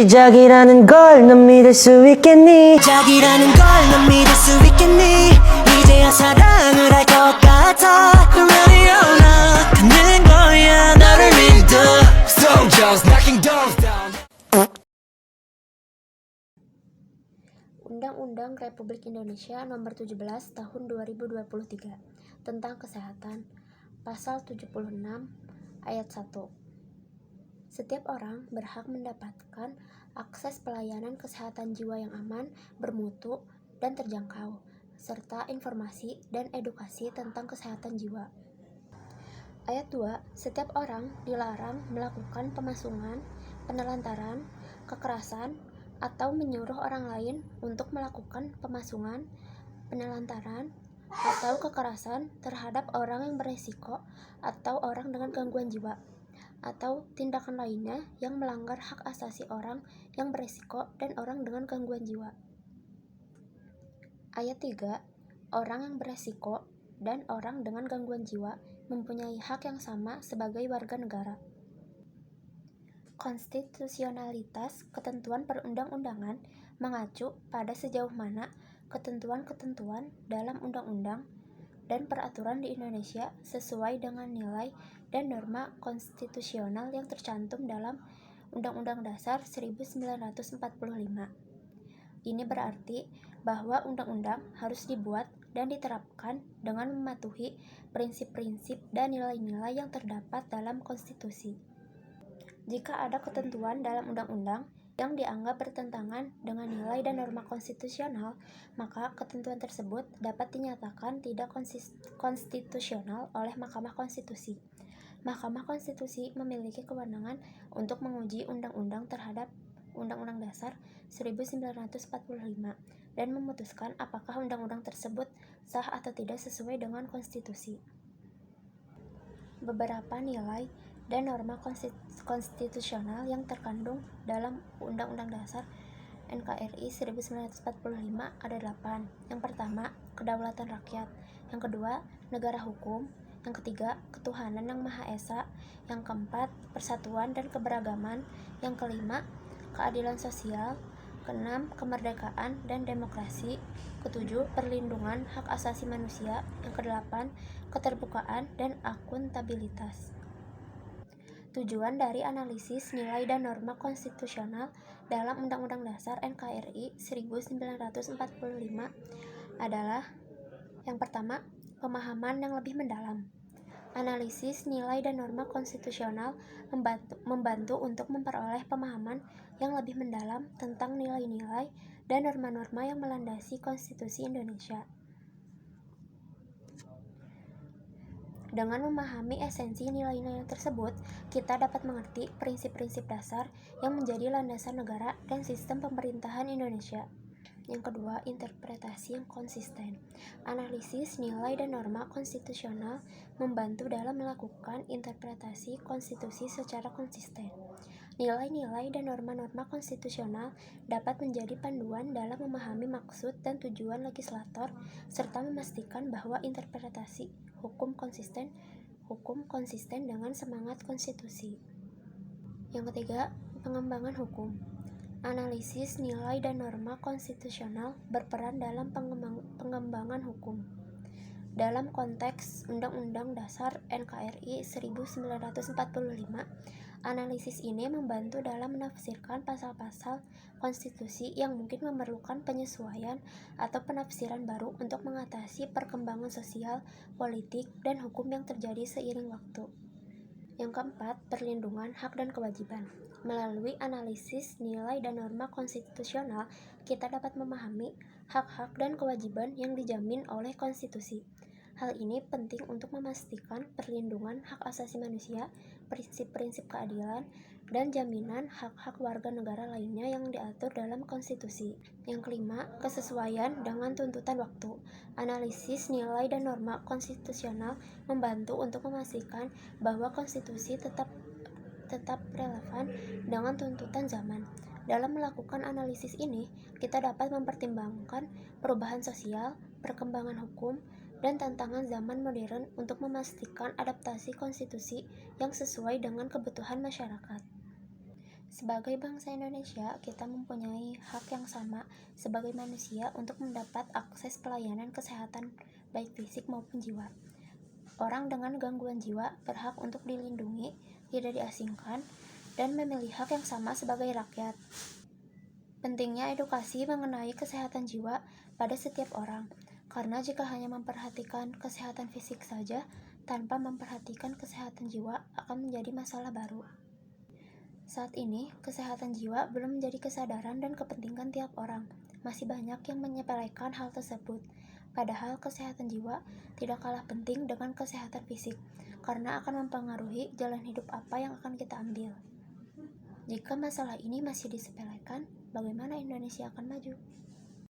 시작이라는 걸 넌 믿을 수 있겠니? 시작이라는 걸 넌 믿을 수 있겠니? 이제야 사랑을 할 것 같아. Ready or not 가는 거야 너를 믿어. Soldiers knocking doors down. Undang-Undang Republik Indonesia Nomor 17 Tahun 2023 tentang Kesehatan, Pasal 76 Ayat 1. Setiap orang berhak mendapatkan akses pelayanan kesehatan jiwa yang aman, bermutu, dan terjangkau, serta informasi dan edukasi tentang kesehatan jiwa. Ayat 2. Setiap orang dilarang melakukan pemasungan, penelantaran, kekerasan, atau menyuruh orang lain untuk melakukan pemasungan, penelantaran, atau kekerasan terhadap orang yang beresiko atau orang dengan gangguan jiwa, atau tindakan lainnya yang melanggar hak asasi orang yang beresiko dan orang dengan gangguan jiwa. Ayat 3. Orang yang beresiko dan orang dengan gangguan jiwa mempunyai hak yang sama sebagai warga negara. Konstitusionalitas ketentuan perundang-undangan mengacu pada sejauh mana ketentuan-ketentuan dalam undang-undang dan peraturan di Indonesia sesuai dengan nilai dan norma konstitusional yang tercantum dalam Undang-Undang Dasar 1945. Ini berarti bahwa undang-undang harus dibuat dan diterapkan dengan mematuhi prinsip-prinsip dan nilai-nilai yang terdapat dalam konstitusi. Jika ada ketentuan dalam undang-undang yang dianggap bertentangan dengan nilai dan norma konstitusional, maka ketentuan tersebut dapat dinyatakan tidak konstitusional oleh Mahkamah Konstitusi. Mahkamah Konstitusi memiliki kewenangan untuk menguji undang-undang terhadap Undang-Undang Dasar 1945 dan memutuskan apakah undang-undang tersebut sah atau tidak sesuai dengan konstitusi. Beberapa nilai dan norma konstitusional yang terkandung dalam Undang-Undang Dasar NKRI 1945 ada 8. Yang pertama, kedaulatan rakyat. Yang kedua, negara hukum. Yang ketiga, ketuhanan yang Maha Esa. Yang keempat, persatuan dan keberagaman. Yang kelima, keadilan sosial. Keenam, kemerdekaan dan demokrasi. Ketujuh, perlindungan hak asasi manusia. Yang kedelapan, keterbukaan dan akuntabilitas. Tujuan dari analisis nilai dan norma konstitusional dalam Undang-Undang Dasar NKRI 1945 adalah: yang pertama, pemahaman yang lebih mendalam. Analisis nilai dan norma konstitusional membantu untuk memperoleh pemahaman yang lebih mendalam tentang nilai-nilai dan norma-norma yang melandasi konstitusi Indonesia. Dengan memahami esensi nilai-nilai tersebut, kita dapat mengerti prinsip-prinsip dasar yang menjadi landasan negara dan sistem pemerintahan Indonesia. Yang kedua, interpretasi yang konsisten. Analisis nilai dan norma konstitusional membantu dalam melakukan interpretasi konstitusi secara konsisten. Nilai-nilai dan norma-norma konstitusional dapat menjadi panduan dalam memahami maksud dan tujuan legislator serta memastikan bahwa interpretasi hukum konsisten dengan semangat konstitusi. Yang ketiga, pengembangan hukum. Analisis nilai dan norma konstitusional berperan dalam pengembangan hukum. Dalam konteks Undang-Undang Dasar NKRI 1945, analisis ini membantu dalam menafsirkan pasal-pasal konstitusi yang mungkin memerlukan penyesuaian atau penafsiran baru untuk mengatasi perkembangan sosial, politik, dan hukum yang terjadi seiring waktu. Yang keempat, perlindungan hak dan kewajiban. Melalui analisis nilai dan norma konstitusional, kita dapat memahami hak-hak dan kewajiban yang dijamin oleh konstitusi. Hal ini penting untuk memastikan perlindungan hak asasi manusia, prinsip-prinsip keadilan, dan jaminan hak-hak warga negara lainnya yang diatur dalam konstitusi. Yang kelima, kesesuaian dengan tuntutan waktu. Analisis nilai dan norma konstitusional membantu untuk memastikan bahwa konstitusi tetap relevan dengan tuntutan zaman. Dalam melakukan analisis ini, kita dapat mempertimbangkan perubahan sosial, perkembangan hukum, dan tantangan zaman modern untuk memastikan adaptasi konstitusi yang sesuai dengan kebutuhan masyarakat. Sebagai bangsa Indonesia, kita mempunyai hak yang sama sebagai manusia untuk mendapat akses pelayanan kesehatan baik fisik maupun jiwa. Orang dengan gangguan jiwa berhak untuk dilindungi, tidak diasingkan, dan memiliki hak yang sama sebagai rakyat. Pentingnya edukasi mengenai kesehatan jiwa pada setiap orang, karena jika hanya memperhatikan kesehatan fisik saja tanpa memperhatikan kesehatan jiwa akan menjadi masalah baru. Saat ini, kesehatan jiwa belum menjadi kesadaran dan kepentingan tiap orang. Masih banyak yang menyepelekan hal tersebut. Padahal kesehatan jiwa tidak kalah penting dengan kesehatan fisik, karena akan mempengaruhi jalan hidup apa yang akan kita ambil. Jika masalah ini masih disepelekan, bagaimana Indonesia akan maju?